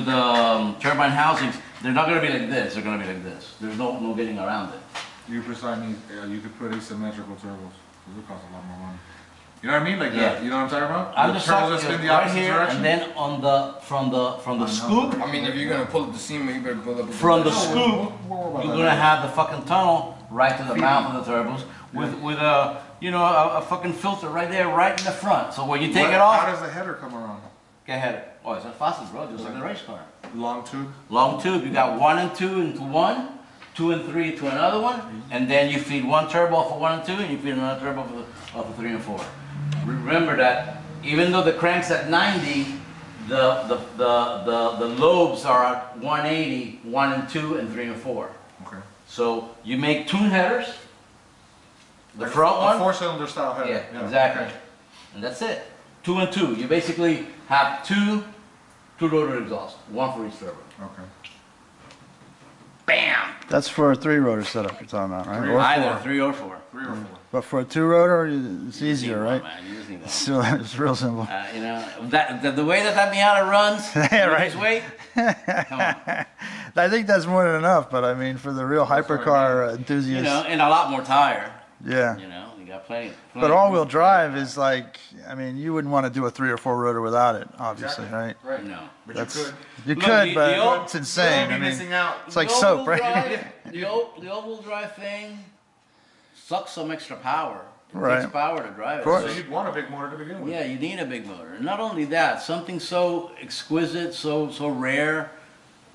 the turbine housings. They're not gonna be like this. They're gonna be like this. There's no getting around it. You precisely, you could put asymmetrical turbos. It would cost a lot more money. You know what I mean? Like Yeah. that. You know what I'm talking about? I'm The just turbos talking that spin the right opposite here, direction? and then on the from the scoop, I mean, if you're gonna pull up the SEMA, you better pull up. from the No, scoop, we'll worry about you're that. gonna have the fucking tunnel right to the mouth of the turbos with a you know a fucking filter right there, right in the front. So when you take it How off, does the header come around? go ahead. Oh, it's a faucet, bro, just like a race car. Long tube? Long tube, you got 1 and 2 into one, 2 and 3 to another one, and then you feed one turbo for 1 and 2, and you feed another turbo for 3 and 4. Remember that even though the crank's at 90, the lobes are at 180, 1 and 2, and 3 and 4. Okay. So you make tune headers, the Like front a one, four-cylinder style header. yeah, exactly, Okay. and that's it. 2 and 2. You basically have two rotor exhausts, one for each turbo. Okay. Bam! That's for a 3-rotor setup you're talking about, right? Three. Or- Either 3 or 4. 3 or 4. But for a 2-rotor, it's easier, right? Man, you just need that. So it's real simple. You know, the way that Miata runs, Yeah, right. this weight, come on. I think that's more than enough, but I mean, for the real hypercar You enthusiasts, know, and a lot more tire. yeah. You know, you got plenty. But all-wheel drive is like, I mean, you wouldn't want to do a 3 or 4 rotor without it, obviously, right? Right. No. But That's, you could. you Look, could, the but old- it's insane. You'll I be mean, missing out. it's like The soap, all-wheel right? drive- the all-wheel drive thing sucks some extra power. It Right. takes power to drive it. course. So you'd want a big motor to begin with. Yeah, you need a big motor. And not only that, something so exquisite, so rare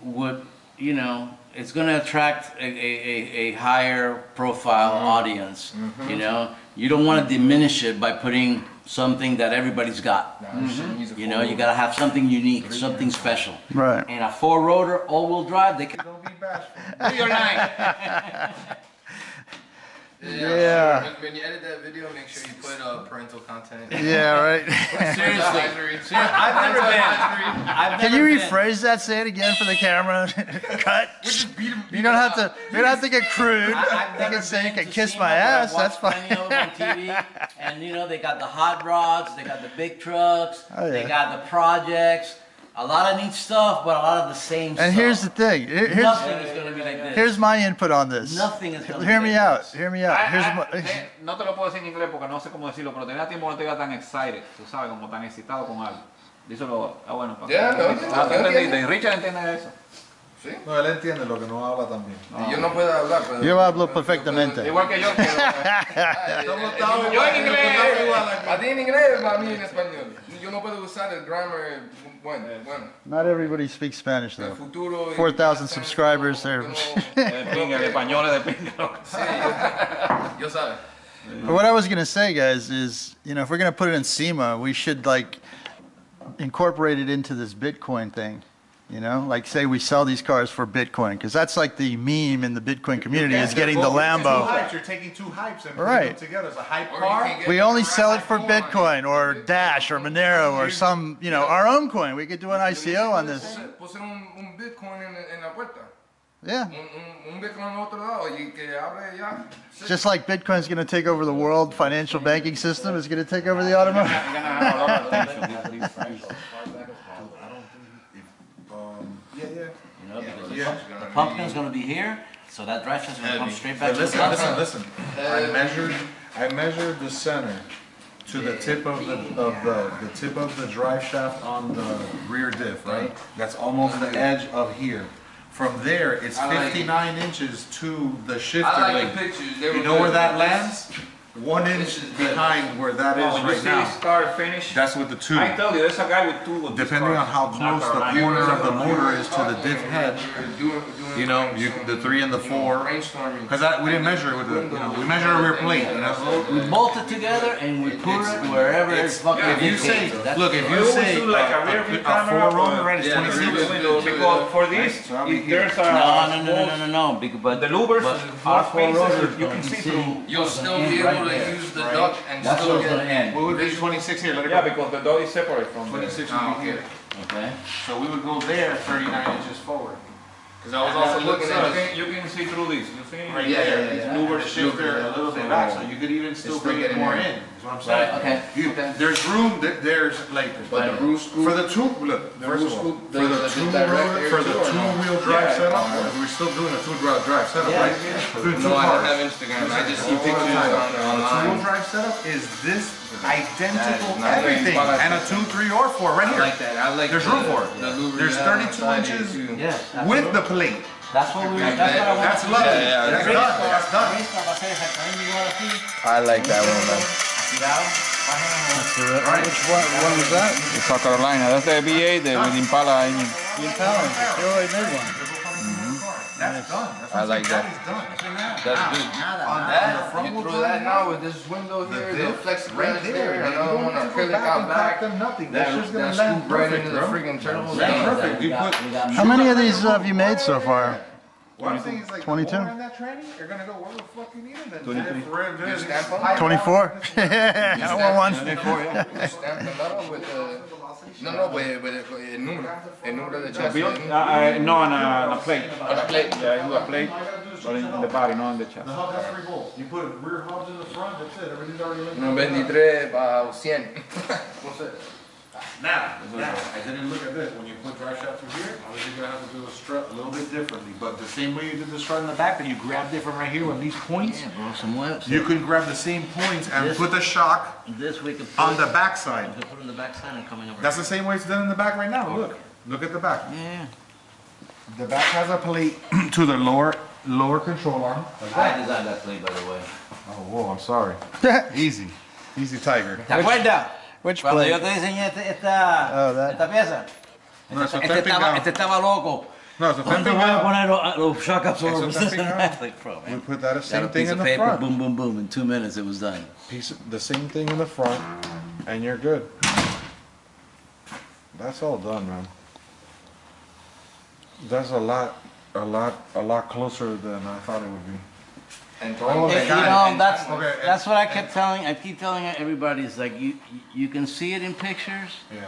would, you know, it's going to attract a higher profile audience. You know, you don't want to diminish it by putting something that everybody's got. Nah, you shouldn't use a You know, you four-wheel. got to have something unique, something special. Right. And a 4-rotor all-wheel drive, they can Don't be bashful. do your line. Yeah. When you edit that video, make sure you put parental content. Yeah, right. Seriously. I've never been. Can you rephrase that? Say it again for the camera. Cut. You don't have to. You don't have to get crude. I've You never can say you been can to kiss SEMA, my but I've ass. That's watched fine. plenty of them on TV, and you know they got the hot rods, they got the big trucks, Oh, yeah. they got the projects. A lot of neat stuff, but a lot of the same stuff. And here's the thing. Here's Nothing is gonna be like this. here's my input on this. Nothing is gonna Hear be me like out. this. Hear me out. Here's my. No te lo puedo decir en inglés porque no sé cómo decirlo, pero tenía tiempo que no te iba tan excited, tú sabes, como tan excitado con algo. Díselo, bueno. Ya, no, ¿Tú no, entendiste? Richard entiende eso. ¿Sí? No, él entiende lo que no habla también. Y yo no puedo hablar, pero... Yo hablo perfectamente. Igual que yo. Yo en inglés. A ti en inglés, a mí en español. Yo no puedo usar el grammar, bueno. Not everybody speaks Spanish El though. futuro... 4,000 subscribers there. De pinga, el español es de pinga. Sí, yo sabes. But what I was gonna say, guys, is if we're gonna put it in SEMA, we should like incorporate it into this Bitcoin thing. Like say we sell these cars for Bitcoin, because that's like the meme in the Bitcoin community is getting the Lambo. You're taking two hypes and Right. putting them together as a hype Or you car. can get- We only sell it for Bitcoin or Dash or Monero or some, our own coin. We could do an ICO on this. Puse un Bitcoin en la puerta. Yeah. Un Bitcoin en otro lado y que abre ya. Just like Bitcoin's going to take over the world financial banking system, it's going to take over the automotive. Yeah. The pumpkin's gonna be here, so that drive shaft's gonna come straight back But to the pumpkin. listen. I measured the center to the tip of the tip of the drive shaft on the rear diff, right? That's almost the edge of here. From there, it's I like it. 59 inches to the shifter I like link. the pictures. You know where that lands? 1 inch behind where that is When you right see now. start finish, That's with the tube. I tell you, there's a guy with two of these Depending on cars. how close the corner of the motor is to the diff head, you know, the 3 and the 4. Brainstorming. Because we didn't measure it with the, we measured a rear plate, you know. We bolt it together and we put it wherever it's fucking If you say, dictated. That's- look, if We you always say do like a rear view a camera, 4-rotor, right, it's Yeah, 26. rear view. Because for this, So I'll be if here. there's a No. But the louvers, but more our four spaces, rotors you gonna can be see sitting- through. You'll still End be right able to there. use the duct and That's still where it's gonna get. end. What would be 26 here? Let it Yeah, go. because the dot is separate from the. 26 Ah, would be okay. here. Okay. So we would go there 39 inches forward. Because I was also looking at this. You can see through this, you see? Right Yeah, there. yeah, These yeah. louvers It's shift there a moving. little bit back, so you could even still still bring it getting more in. in. Is what I'm saying. Right, okay. You, Okay. There's room. There's like But the roof scoop. for the two. Look, The first roof of all, scoop, for the the two direct rotor, air for the too, or no? two-wheel drive Yeah. setup, we're still doing a two-wheel drive setup, Yeah. right? Doing two No, I don't cars. have Instagram. I just see pictures On a online. two-wheel drive setup is this identical That is everything, nice. and a 2, 3, or 4 right I here. like that. I like There's the, room for it. The louver There's you have 32 outside inches here, too. Yes. with the plate. That's what we. Like That's that. what I want. That's lovely. Yeah, yeah, That's that's done. That's done. I like that one, man. Right. Which one was that? The South Carolina, that's the V8, the with Impala engine. You already made one. That's done. That's I like that. That is done. That's good. On That, you wheel throw drive that now, now with this window here, the diff, plexiglass right there, there. and another one acrylic out back. them nothing. That's That, just gonna that land scoop right perfect, into the bro. freaking turbo. That's perfect. You put. How many of these have you made so far? What I'm saying is like 22? the motor and that tranny, you're gonna go where the fuck you need them. You stamp them? 24? I want one. You stamp the metal with the... No, with el número de chasis. No, on a plate. On a plate. Yeah, I do a plate, but in the body, not in the chassis. The hub has 3 bolts. You put rear hubs in the front, that's it. Everything's already linked. Un 23 para 100. Now, I didn't look at this. When you put drive shaft through here, obviously you're gonna have to do a strut a little bit differently. But the same way you did the strut in the back, that you grabbed it from right here on these points, Yeah, bro, some webs. you can grab the same points and put the shock This we can put on the back side. We can put on the back side and come in over. That's the same way it's done in the back right now. Look at the back. Yeah. The back has a plate to the lower control arm. Like I that. designed that plate, by the way. Oh, whoa, I'm sorry. Easy tiger. ¿Te acuerdas? Which Cuando yo plate? te enseñé esta pieza. No, eso está pegado. Este estaba loco. No, eso está ¿Cuánto voy a pegado. poner los shock absorbers? Eso está pegado. Like, bro, We man. put that Got same a thing piece in of the paper, front. boom, boom, boom. In 2 minutes, it was done. The same thing in the front, and you're good. That's all done, man. That's a lot closer than I thought it would be. And Oh, You they got it. know, that's Okay, that's what I kept telling. I keep telling everybody. It's like you can see it in pictures. Yeah.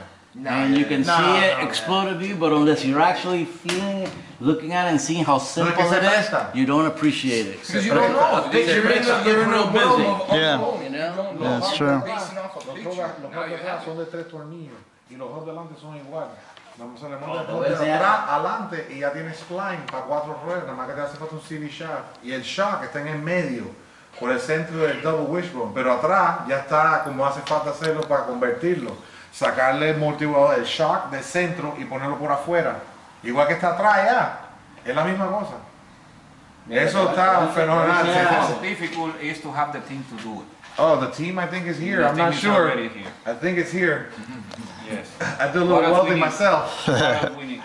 And you can see it explode of you, but unless you're actually feeling it, looking at it and seeing how simple que se it is, presta. you don't appreciate it. Because you don't know. A picture makes you look real busy. Yeah. You know? Yeah, that's true. Basing off a picture. Now you have it. son de 3 tornillos y los hubs delante son iguales. Vamos a le Te monta voy a el enseñar. atrás, adelante y ya tienes spline para 4 ruedas, nada más que te hace falta un CD shaft. Y el shock está en el medio, por el centro del double wishbone, pero atrás ya está como hace falta hacerlo para convertirlo. Sacarle el amortiguador, el shock del centro y ponerlo por afuera. Igual que está atrás ya, es la misma cosa. Eso está fenomenal. What's difficult is to have the team to do it. Oh, the team I think is here. The I'm team not is sure. already here. I think it's here. Yes. I do a What little else we welding need? myself. What else we need?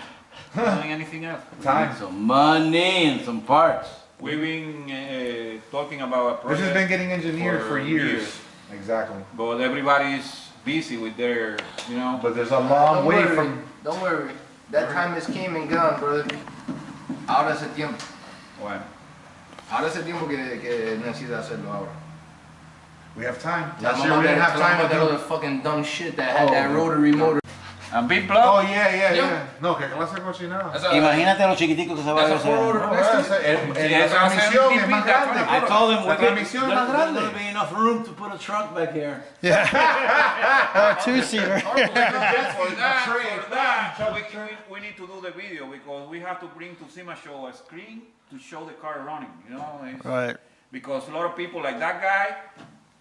Not doing anything else. Time. Some money and some parts. We've been talking about a This project, has been getting engineered for years. Exactly. but everybody's busy with their, you know. But there's a long way worry. from. Don't worry. That time is came and gone, brother. Ahora ese tiempo. Bueno. Ahora ese tiempo que necesita hacerlo ahora. We have time. Tell Last them year we about didn't have time that to do. other fucking dumb shit that had that rotary motor. And big Oh block. yeah. No, que clase de cochinada. Imagínate lo chiquitico que se va a That's a four-rotor. No, la transmisión es más grande. I told him La transmisión es más there's grande. gonna be enough room to put a trunk back here. Yeah. Two-seater. For that, we need to do the video because we have to bring to SEMA show a screen to show the car running, you know? Right. Because a lot of people like that guy,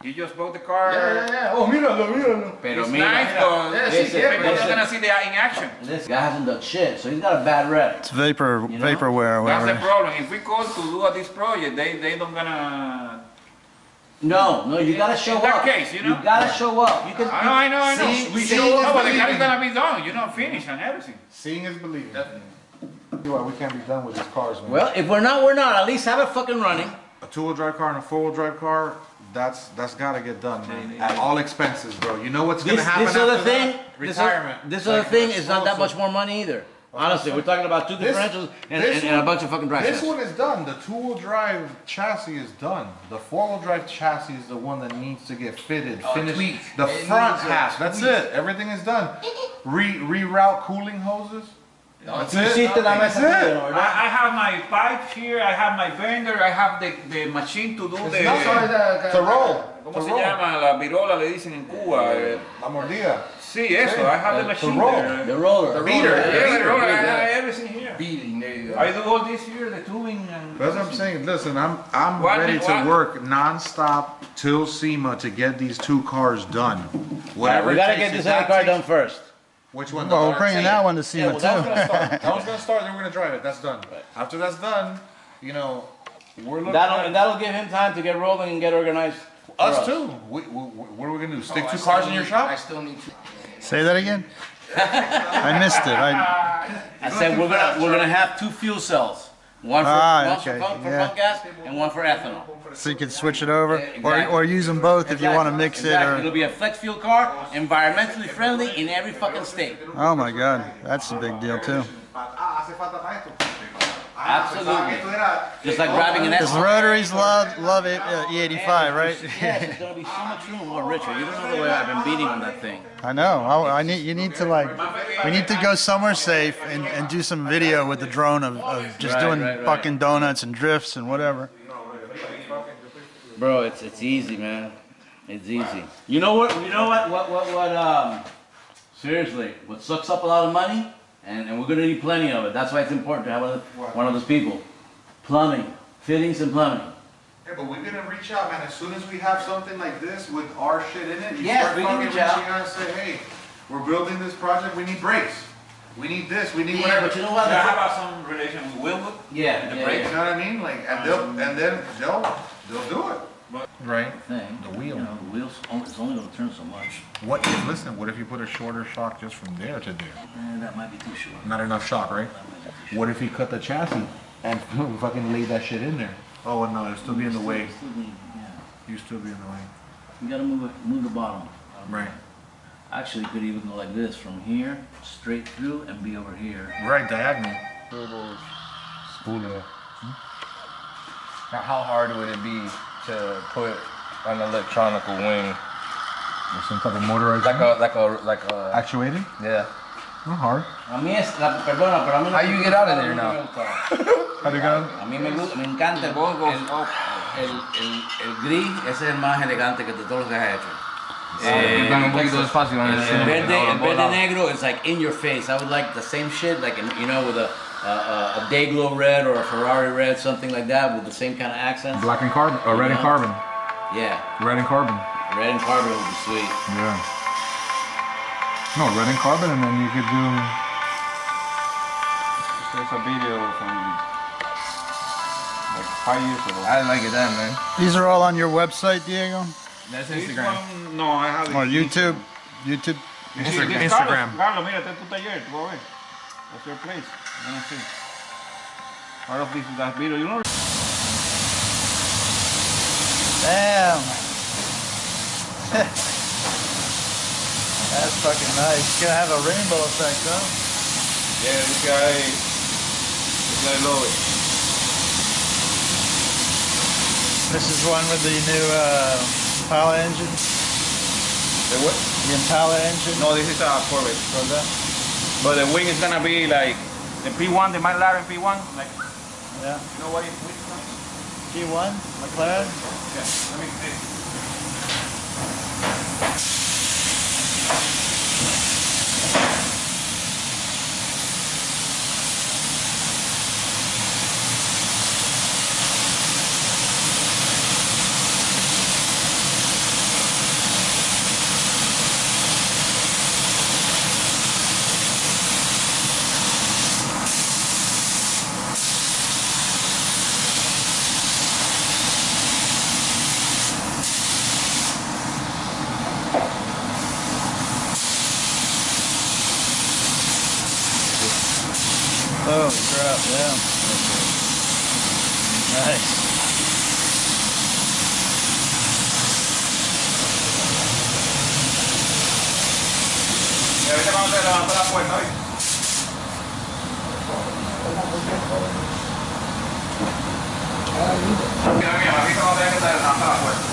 he just bought the car. Yeah. Oh, míralo. Pero It's mira, nice, but Yeah, listen, people are listen. not gonna see that in action. This guy hasn't done shit, so he's got a bad rep. It's vaporware or That's the whatever. problem. If we call to do this project, they don't gonna No, you gotta show In that up. case, you know? You gotta show up. You can. I know. seeing No, is but the car is believing. gonna be done, you know, finished and everything. Seeing is believing. Definitely. See why we can't be done with these cars, man. Well, if we're not, we're not. At least have it fucking running. A two-wheel drive car and a four-wheel drive car, that's gotta get done, man. At all expenses, bro. You know what's gonna happen This after other thing, that? Retirement. This other thing is not that much more money either. Honestly, we're talking about two This- differentials and this a bunch of fucking drive This shafts. one is done. The two-wheel drive chassis is done. The four-wheel drive chassis is the one that needs to get fitted, finished. tweaked. The It front needs a half. That's tweak. it. Everything is done. Reroute cooling hoses. That's it. Hiciste la mesa That's it. tuya, ¿no, verdad? I have my pipe here, I have my bender, I have the machine to do It's the... not to roll. ¿Cómo To se roll. llama? La virola le dicen en Cuba. La mordida. Sí, eso, I have the To machine roll. there. The roller. The beater. Yeah, The the beater. roller, I have everything here. Beating, there you go. I do all this here, the tubing and... That's what I'm saying. Listen, I'm What- ready to what- work non-stop till SEMA to get these two cars done. Whatever. We it gotta takes. get If this that other car takes- done first. Which one? Well, we're I'm bringing saying. that one to Yeah, SEMA well, that was too. gonna start. That was gonna start. Then we're gonna drive it. That's done. After that's done, you know, we're looking at That'll give him time to get rolling and get organized. for us too. What are we gonna do? Stick two cars in your I shop? still need to. Say that again? I missed it. I said we're gonna have two fuel cells. One for, Okay, for yeah. pump gas and one for ethanol. So you can switch it over, Exactly. or use them both if you want to mix it. It'll Or be a flex fuel car, environmentally friendly in every fucking state. oh my God, that's a big deal too. Absolutely. Just like driving an Because ethanol. Rotaries love it, E85, right? Yes, it's gonna be so much room more richer. You don't know the way I've been beating on that thing. I know. I need you need to we need to go somewhere safe and do some video with the drone of just Right, doing right, right. fucking donuts and drifts and whatever. Bro, it's easy, man. It's easy. You know what? Seriously, what sucks up a lot of money, and we're gonna need plenty of it. That's why it's important to have one of those people. Plumbing, fittings and plumbing. Yeah, but we're gonna reach out, man. As soon as we have something like this with our shit in it, you Yes, start we can fucking reach reaching out. out and say, hey, we're building this project. We need brakes. We need this. We need Yeah, whatever. but you know I what? have some relation with Wilwood. Yeah, the yeah, brakes. You know what I mean? Like, and then they'll do it. Right. Thing. The wheel. You know, the wheels. It's only gonna turn so much. What if? Listen. What if you put a shorter shock just from there to there? That might be too short. Not enough shock, right? What if he cut the chassis and fucking laid that shit in there? Oh no, it'll still be in the way. You still be in the way. You gotta move the bottom. Right. Actually, you could even go like this from here straight through and be over here. Right, diagonal. Spooler. Now, how hard would it be to put an electronical wing, Some type of motorized. like a Actuated? yeah? Not hard. A mí es, perdona, pero a mí How you get out of there now? How do you go? A mí me encanta el gris, ese es el más elegante que de todos los que has hecho. Un poquito despacio. El verde negro is like in your face. I would like the same shit, like you know, with a Dayglow red or a Ferrari red, something like that, with the same kind of accents. Black and carbon, or red and carbon. Yeah, Red and carbon. red and carbon would be sweet. Yeah. No, red and carbon, and then you could do. There's a video from like 5 years ago. I like it that, man. These are all on your website, Diego, That's This Instagram. one, no, I have it. or YouTube. YouTube. Instagram. Carlos, mira, este es tu taller, tú vas a ver. That's your place. You're gonna see. Part of this is that video. You know. Damn. That's fucking nice. It's gonna have a rainbow effect, huh? Yeah, this guy love it. This is one with the new Impala engine. The what? The Impala engine. No, this is a Corvette. Corvette. But the wing is gonna be like the P1, the McLaren P1. Like, Yeah. you know what is which one? P1 McLaren. Yeah, let me see. her up, yeah. Nice. Y ahorita cuando te levanta la puerta, ¿viste? Mira, mira, ahorita cuando te levanta la puerta.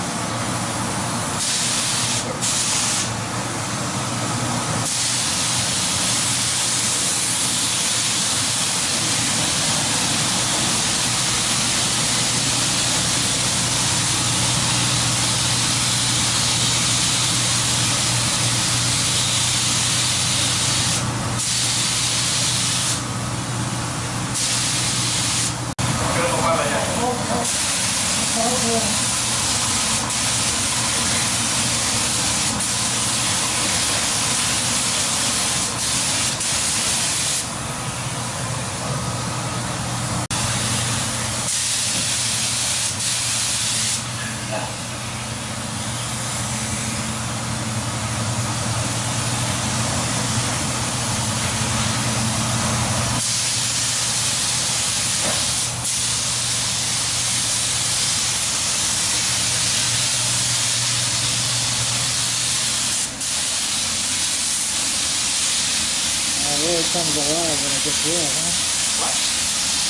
Really comes alive when it gets real, huh?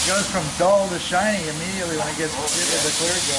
It goes from dull to shiny immediately when it gets given the clear go.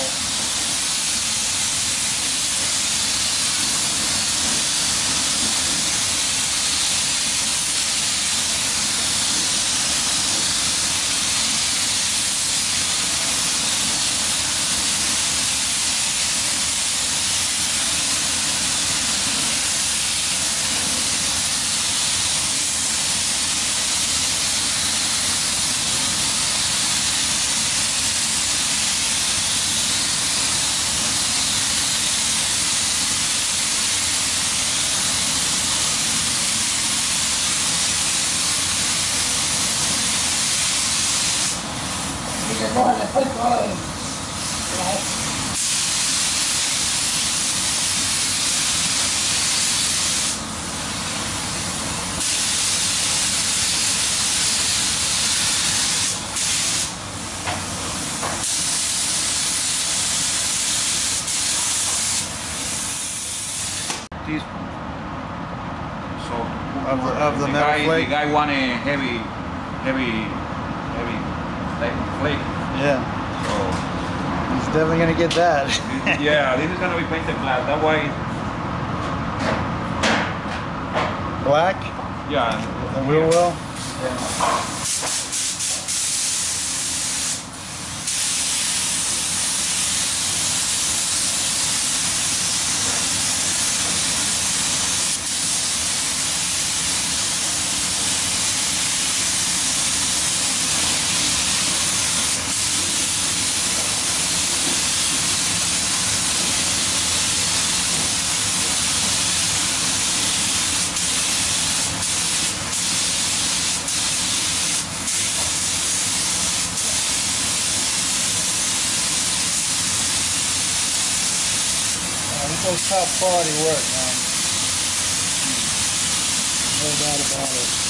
Teaspoon. So Of the metal flake? The guy wanted heavy flake. Yeah, So he's definitely gonna get that. yeah, this is gonna be painted black. That way, Black, yeah. the wheel well. This is top quality work, man. No doubt about it.